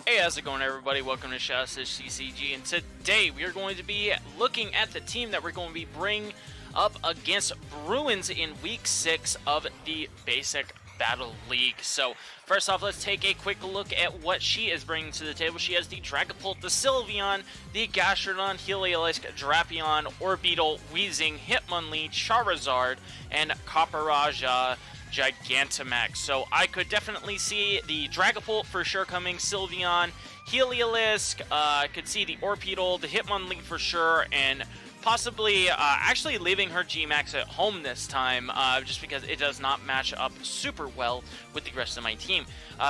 Hey, how's it going, everybody? Welcome to Shouts CCG, and today we are going to be looking at the team that we're going to be bringing up against Bruins in Week 6 of the Basic Battle League. So, first off, let's take a quick look at what she is bringing to the table. She has the Dragapult, the Sylveon, the Gastrodon, Heliolisk, Drapion, Orbeetle, Weezing, Hitmonlee, Charizard, and Copperajah Gigantamax. So I could definitely see the Dragapult for sure coming, Sylveon, Heliolisk, I could see the Orbeetle, the Hitmonlee for sure, and possibly actually leaving her G-Max at home this time, just because it does not match up super well with the rest of my team.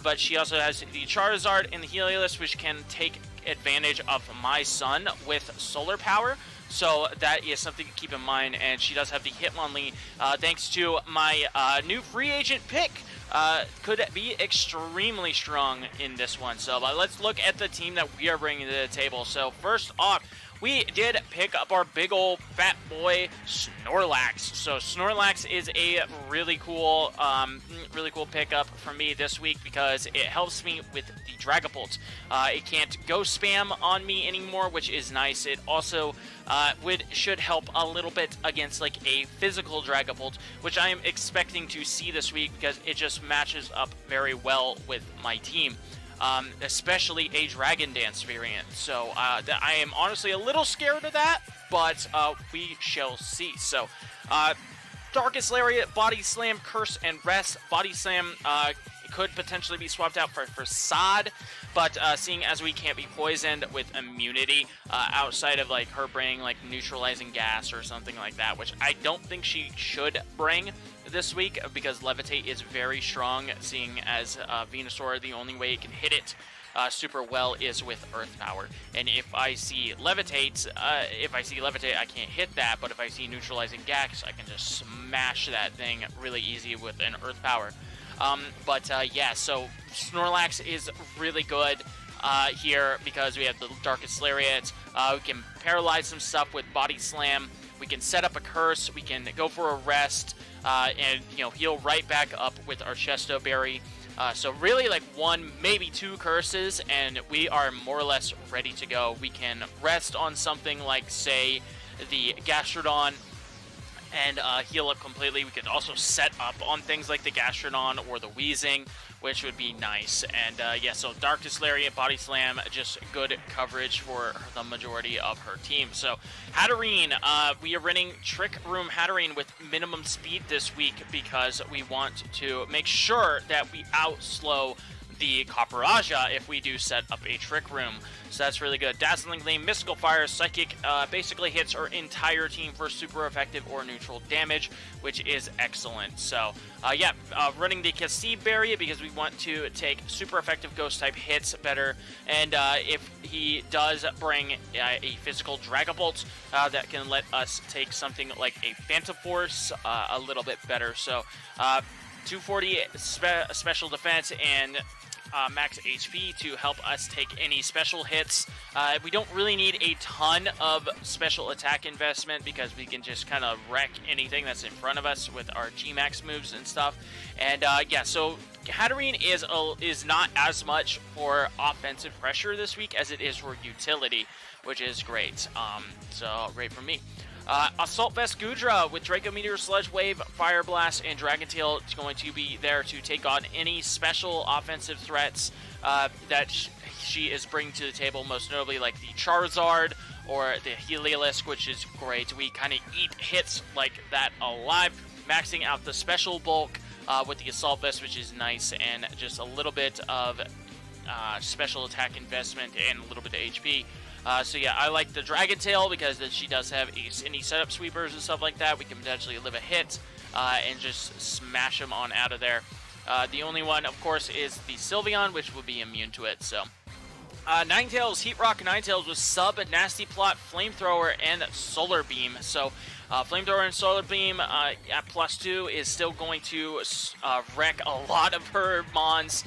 But she also has the Charizard and the Heliolisk, which can take advantage of my Sun with Solar Power. So that is something to keep in mind, and she does have the Hitmonlee, thanks to my new free agent pick. Could be extremely strong in this one. So let's look at the team that we are bringing to the table. So first off, we did pick up our big old fat boy Snorlax. So Snorlax is a really cool pickup for me this week because it helps me with the Dragapult. It can't go spam on me anymore, which is nice. It also should help a little bit against like a physical Dragapult, which I am expecting to see this week because it just matches up very well with my team. Especially a Dragon Dance variant. So I am honestly a little scared of that, but we shall see. So Darkest Lariat, Body Slam, Curse, and Rest. Body Slam could potentially be swapped out for Sod, but seeing as we can't be poisoned with immunity outside of like her bringing like neutralizing gas or something like that, which I don't think she should bring this week because Levitate is very strong, seeing as Venusaur, the only way it can hit it super well is with Earth Power. And if I see Levitate, I can't hit that, but if I see Neutralizing Gas, I can just smash that thing really easy with an Earth Power. Yeah, so Snorlax is really good here because we have the Darkest Lariat. We can paralyze some stuff with Body Slam. We can set up a Curse. We can go for a Rest. And heal right back up with our Chesto Berry. So really like one, maybe two curses, and we are more or less ready to go. We can rest on something like, say, the Gastrodon and heal up completely. We could also set up on things like the Gastrodon or the Weezing, which would be nice. And yeah, so Darkest Lariat, Body Slam, just good coverage for the majority of her team. So Hatterene, we are running Trick Room Hatterene with minimum speed this week because we want to make sure that we outslow the Copperajah if we do set up a Trick Room. So that's really good. Dazzling Gleam, Mystical Fire, Psychic basically hits our entire team for super effective or neutral damage, which is excellent. So yeah, running the Cassib Berry because we want to take super effective ghost type hits better. And if he does bring a physical Dragapult, that can let us take something like a Phantom Force a little bit better. So 240 special defense and max HP to help us take any special hits. We don't really need a ton of special attack investment because we can just kind of wreck anything that's in front of us with our G-Max moves and stuff. And yeah, so Hatterene is not as much for offensive pressure this week as it is for utility, which is great. So great for me. Assault Vest Gudra with Draco Meteor, Sludge Wave, Fire Blast, and Dragon Tail is going to be there to take on any special offensive threats that she is bringing to the table, most notably like the Charizard or the Heliolisk, which is great. We kind of eat hits like that alive, maxing out the special bulk with the Assault Vest, which is nice, and just a little bit of special attack investment and a little bit of HP. So yeah, I like the Dragon Tail because she does have any setup sweepers and stuff like that. We can potentially live a hit and just smash them on out of there. The only one, of course, is the Sylveon, which will be immune to it. So Ninetales, Heat Rock Ninetales with Sub, Nasty Plot, Flamethrower, and Solar Beam. So Flamethrower and Solar Beam at +2 is still going to wreck a lot of her mons.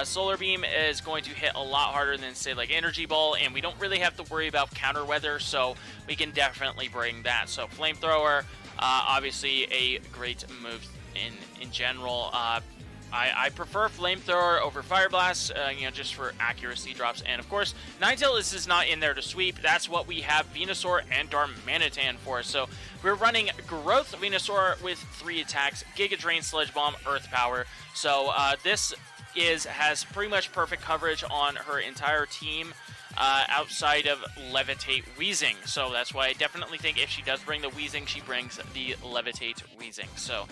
Solar Beam is going to hit a lot harder than, say, like Energy Ball, and we don't really have to worry about counter weather, so we can definitely bring that. So Flamethrower, obviously a great move in general. I prefer Flamethrower over Fire Blast, you know, just for accuracy drops. And of course, Ninetale is not in there to sweep. That's what we have Venusaur and Darmanitan for. So we're running Growth Venusaur with 3 attacks, Giga Drain, Sludge Bomb, Earth Power. So this has pretty much perfect coverage on her entire team. Outside of Levitate Wheezing. So that's why I definitely think if she does bring the Wheezing, she brings the Levitate Wheezing. So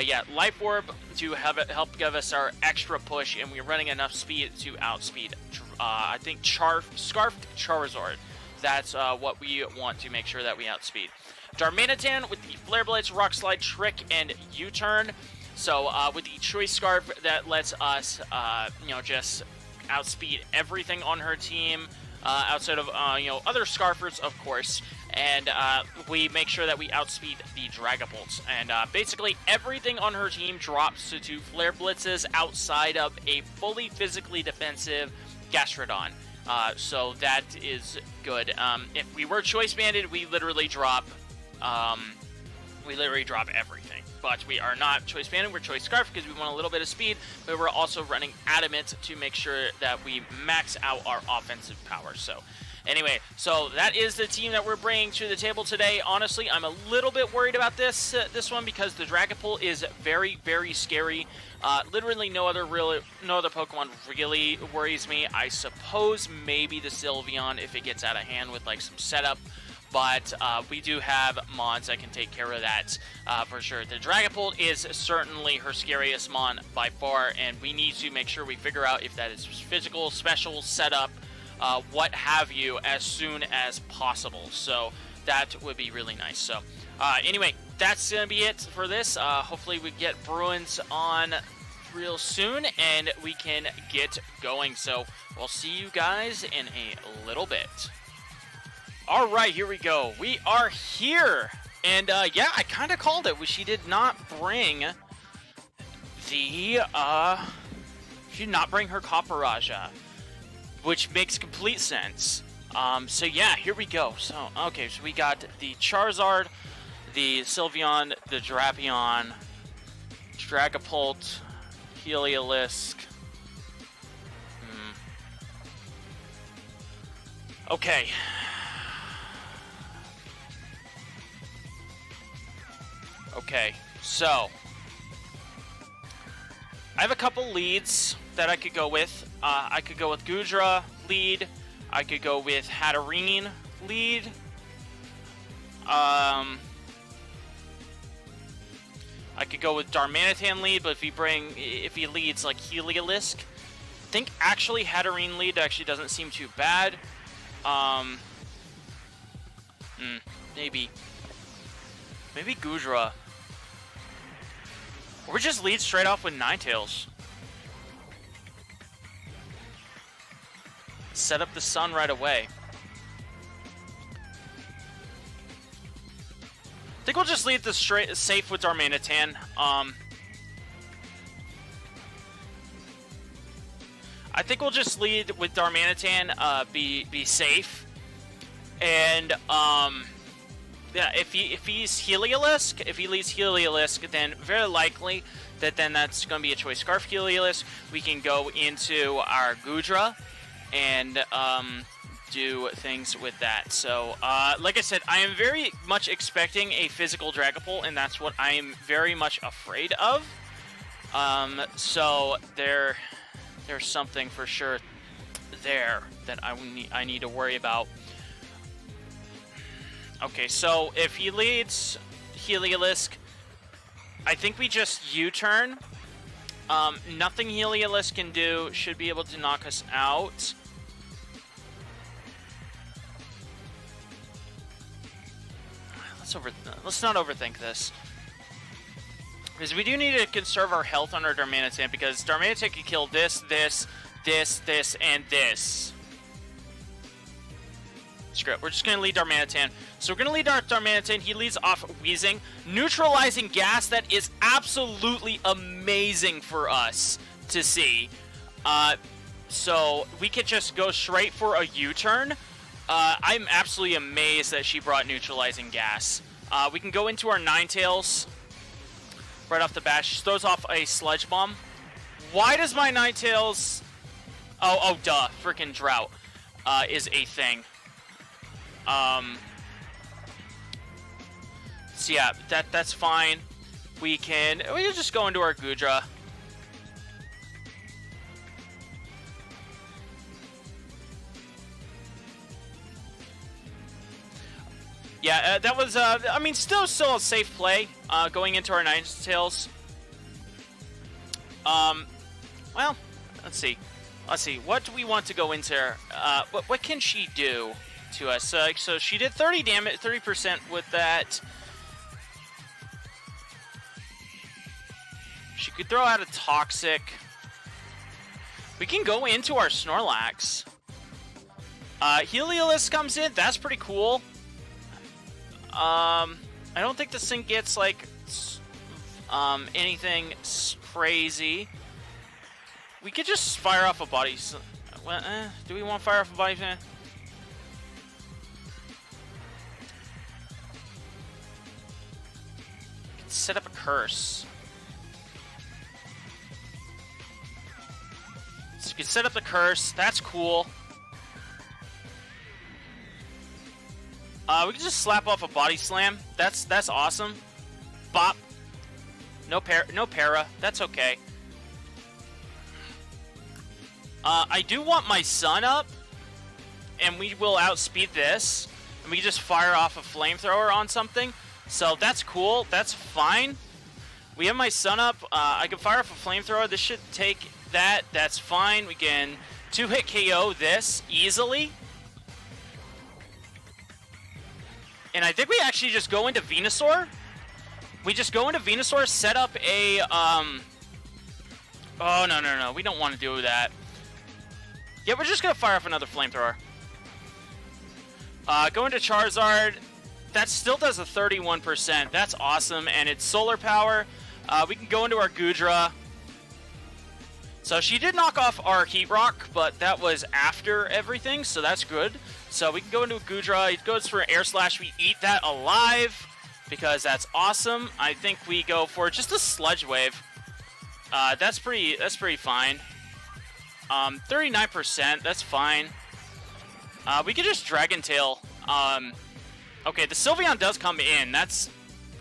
yeah, Life Orb to help give us our extra push, and we're running enough speed to outspeed, I think, Scarfed Charizard. That's what we want to make sure that we outspeed. Darmanitan with the Flare Blades, Rock Slide, Trick, and U-Turn. So with the Choice Scarf, that lets us, you know, just outspeed everything on her team. Outside of, you know, other Scarfers, of course, and we make sure that we outspeed the Dragapults. And basically everything on her team drops to Flare Blitzes outside of a fully physically defensive Gastrodon. So that is good. If we were Choice Banded, we literally drop everything. But we are not Choice Banded, we're Choice Scarf because we want a little bit of speed, but we're also running Adamant to make sure that we max out our offensive power. So anyway, so that is the team that we're bringing to the table today. Honestly, I'm a little bit worried about this one because the Dragapult is very, very scary. Literally no other Pokemon really worries me. I suppose maybe the Sylveon if it gets out of hand with like some setup. But we do have Mons that can take care of that for sure. The Dragapult is certainly her scariest Mon by far, and we need to make sure we figure out if that is physical, special, setup, what have you, as soon as possible. So that would be really nice. So anyway, that's going to be it for this. Hopefully we get Bruins on real soon, and we can get going. So we'll see you guys in a little bit. All right, here we go. We are here. And, yeah, I kind of called it. She did not bring the, she did not bring her Copperajah, which makes complete sense. So, yeah, here we go. So, okay, so we got the Charizard, the Sylveon, the Drapion, Dragapult, Heliolisk. Okay. Okay, so I have a couple leads that I could go with. I could go with Goodra lead. I could go with Hatterene lead. I could go with Darmanitan lead, but if he leads like Heliolisk, I think actually Hatterene lead actually doesn't seem too bad. Maybe Goodra. Or just lead straight off with Ninetales. Set up the sun right away. I think we'll just lead the safe with Darmanitan. I think we'll just lead with Darmanitan, be safe. And yeah, if he's Heliolisk, if he leads Heliolisk, then very likely that's going to be a Choice Scarf Heliolisk. We can go into our Goodra and do things with that. So, like I said, I am very much expecting a physical Dragapult, and that's what I am very much afraid of. So there's something for sure there that I need to worry about. Okay, so if he leads Heliolisk, I think we just U-turn. Nothing Heliolisk can do should be able to knock us out. Let's not overthink this. Because we do need to conserve our health on our Darmanitan, because Darmanitan can kill this, and this. Screw it. We're just going to lead Darmanitan. So we're going to lead our Darmanitan. He leads off Wheezing. Neutralizing Gas, that is absolutely amazing for us to see. So we could just go straight for a U-turn. I'm absolutely amazed that she brought Neutralizing Gas. We can go into our Ninetales right off the bat. She throws off a Sludge Bomb. Why does my Ninetales... Oh, duh. Freaking Drought is a thing. So yeah, that's fine. We can just go into our Goodra. Yeah, that was, I mean, still a safe play, going into our Ninetales. Well, let's see. What do we want to go into? What can she do to us? So she did 30 damage, 30% with that. She could throw out a Toxic. We can go into our Snorlax. Heliolisk comes in. That's pretty cool. I don't think this thing gets, like, anything crazy. We could just fire off a body. Do we want to fire off a body? Set up a curse. So you can set up the curse. That's cool. We can just slap off a body slam. That's awesome. Bop. No para. That's okay. I do want my Sun up, and we will outspeed this, and we can just fire off a flamethrower on something. So that's cool. That's fine. We have my Sun up. I can fire off a flamethrower. This should take that. That's fine. We can 2-hit KO this easily. And I think we actually just go into Venusaur. We just go into Venusaur, set up a, Oh, no. We don't want to do that. Yeah, we're just going to fire off another flamethrower. Go into Charizard. That still does a 31%. That's awesome. And it's solar power. We can go into our Goodra. So she did knock off our Heat Rock, but that was after everything, so that's good. So we can go into a Goodra. It goes for Air Slash. We eat that alive because that's awesome. I think we go for just a Sludge Wave. That's pretty fine. 39%. That's fine. We could just Dragon Tail. Okay, the Sylveon does come in. That's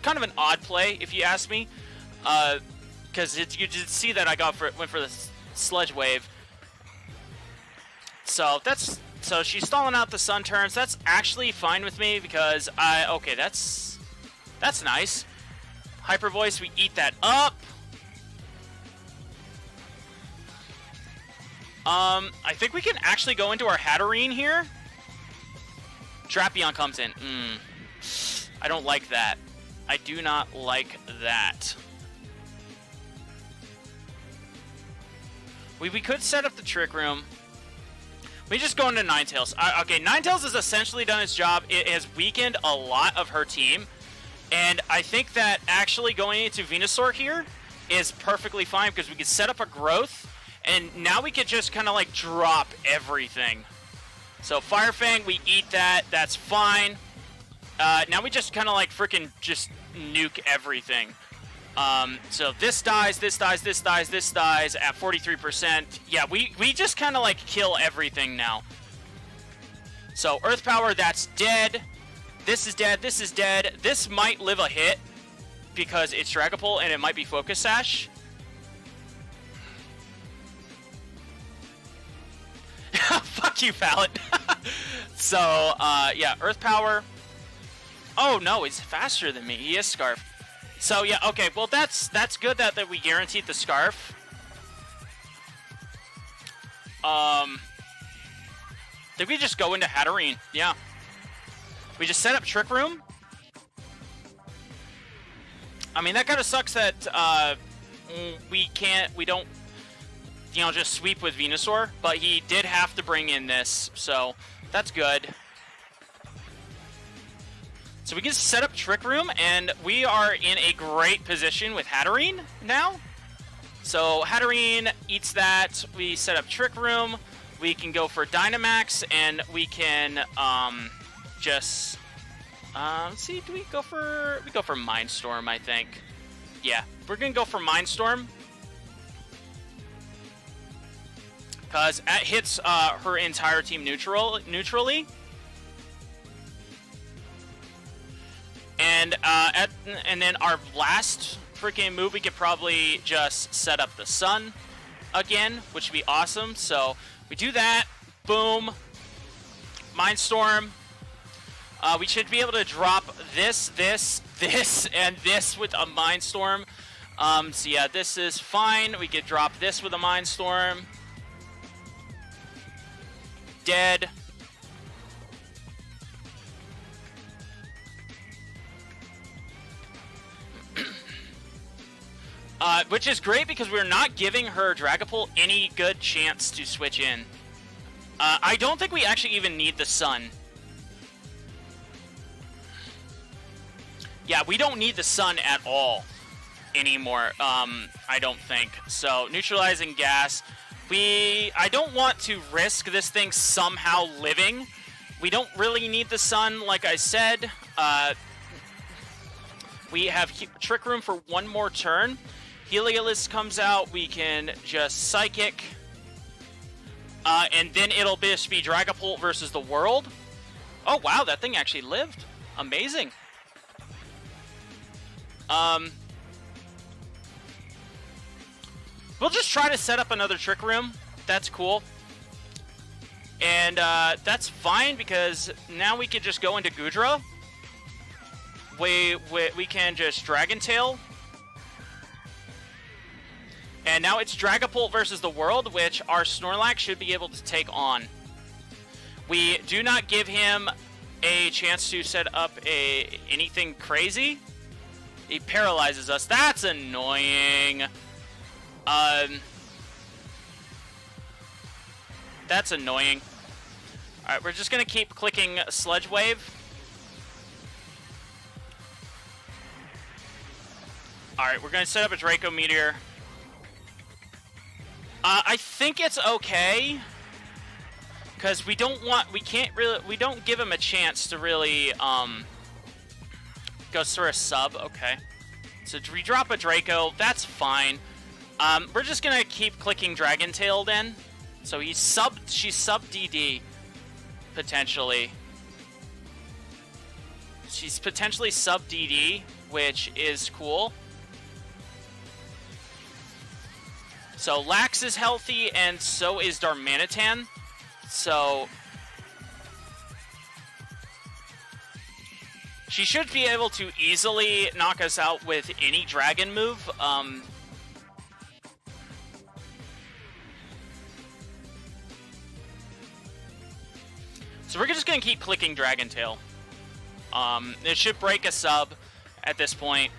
kind of an odd play, if you ask me. Because you did see that I went for the Sludge Wave. So she's stalling out the Sun turns. That's actually fine with me because okay, that's nice. Hyper Voice, we eat that up. I think we can actually go into our Hatterene here. Drapion comes in. I don't like that. I do not like that. We could set up the Trick Room. We just go into Ninetales. Okay, Ninetales has essentially done its job. It has weakened a lot of her team. And I think that actually going into Venusaur here is perfectly fine because we could set up a Growth. And now we could just kind of like drop everything. So Fire Fang, we eat that. That's fine. Now we just kind of like freaking just nuke everything. So this dies at 43%. Yeah, we just kind of like kill everything now. So Earth Power, that's dead. This is dead. This is dead. This might live a hit because it's Dragapult and it might be Focus Sash. Fuck you, Pallet. So, yeah, Earth Power. Oh, no, he's faster than me. He is Scarf. So, yeah, okay, well, that's good that we guaranteed the Scarf. Did we just go into Hatterene? Yeah. We just set up Trick Room. I mean, that kind of sucks that, we don't, you know, just sweep with Venusaur, but he did have to bring in this, so that's good. So we can set up Trick Room, and we are in a great position with Hatterene now. So Hatterene eats that. We set up Trick Room. We can go for Dynamax, and we can just let's see. Do we go for Mindstorm? I think. Yeah, we're gonna go for Mindstorm. because it hits her entire team neutrally. And then our last freaking move, we could probably just set up the sun again, which would be awesome. So we do that. Boom. Mindstorm. We should be able to drop this, and this with a Mindstorm. So yeah, this is fine. We could drop this with a Mindstorm. Dead. Which is great because we're not giving her Dragapult any good chance to switch in. I don't think we actually even need the sun. Yeah, we don't need the sun at all anymore, I don't think. So, neutralizing gas. I don't want to risk this thing somehow living. We don't really need the sun, like I said. We have Trick Room for one more turn. Heliolisk comes out, we can just Psychic. And then it'll just be Dragapult versus the world. Oh, wow, that thing actually lived. Amazing. We'll just try to set up another Trick Room. That's cool. And that's fine because now we can just go into Goodra. We can just Dragon Tail. And now it's Dragapult versus the world, which our Snorlax should be able to take on. We do not give him a chance to set up anything crazy. He paralyzes us. That's annoying. That's annoying. Alright, we're just going to keep clicking Sludge Wave. Alright, we're going to set up a Draco Meteor. I think it's okay. Because we don't give him a chance to really, go for a sub. Okay. So we drop a Draco. That's fine. We're just going to keep clicking Dragon Tail then. So she's sub DD. Potentially. She's potentially sub DD, which is cool. So Lax is healthy, and so is Darmanitan. So she should be able to easily knock us out with any dragon move. So we're just going to keep clicking Dragon Tail. It should break a sub at this point.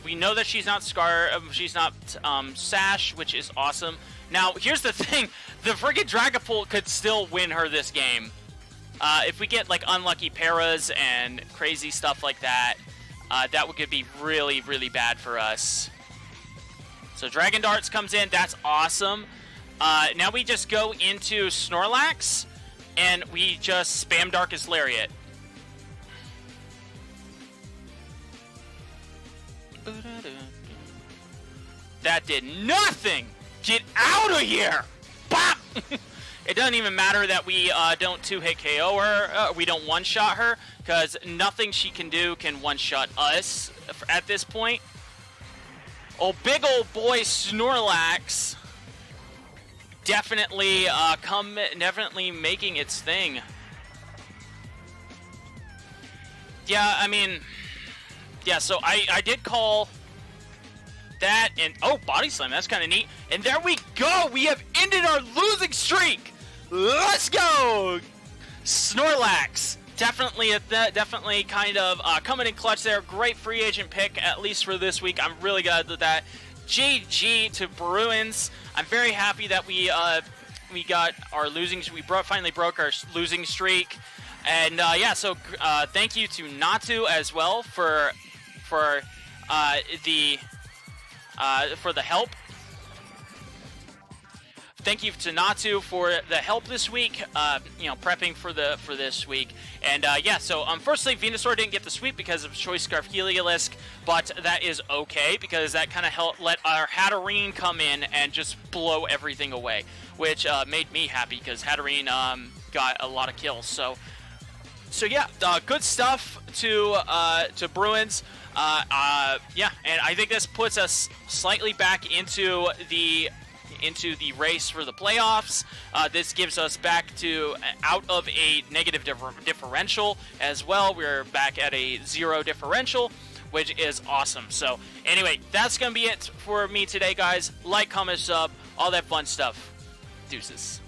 We know that she's not Sash, which is awesome. Now, here's the thing. The friggin' Dragapult could still win her this game. If we get, like, unlucky paras and crazy stuff like that, that could be really, really bad for us. So Dragon Darts comes in. That's awesome. Now we just go into Snorlax, and we just spam Darkest Lariat. That did nothing! Get out of here! Bop! It doesn't even matter that we don't 2-hit KO her, we don't one-shot her, because nothing she can do can one-shot us at this point. Oh, big old boy Snorlax definitely making its thing. Yeah, I mean, yeah, so I did call that, and oh, Body Slam, that's kind of neat. And there we go, we have ended our losing streak. Let's go, Snorlax. Definitely kind of coming in clutch there. Great free agent pick, at least for this week. I'm really glad with that. GG to Bruins. I'm very happy that we got our finally broke our losing streak. And yeah, so thank you to Natu as well for the help. thank you to Natu for the help this week, prepping for this week. And yeah, so firstly, Venusaur didn't get the sweep because of Choice Scarf Heliolisk, but that is okay because that kind of helped let our Hatterene come in and just blow everything away, which made me happy because Hatterene got a lot of kills. So yeah, good stuff to Bruins. Yeah, and I think this puts us slightly back into the race for the playoffs. This gives us back to out of a negative differential as well. We're back at a 0 differential, which is awesome. So anyway, that's going to be it for me today, guys. Like, comment, sub, all that fun stuff. Deuces.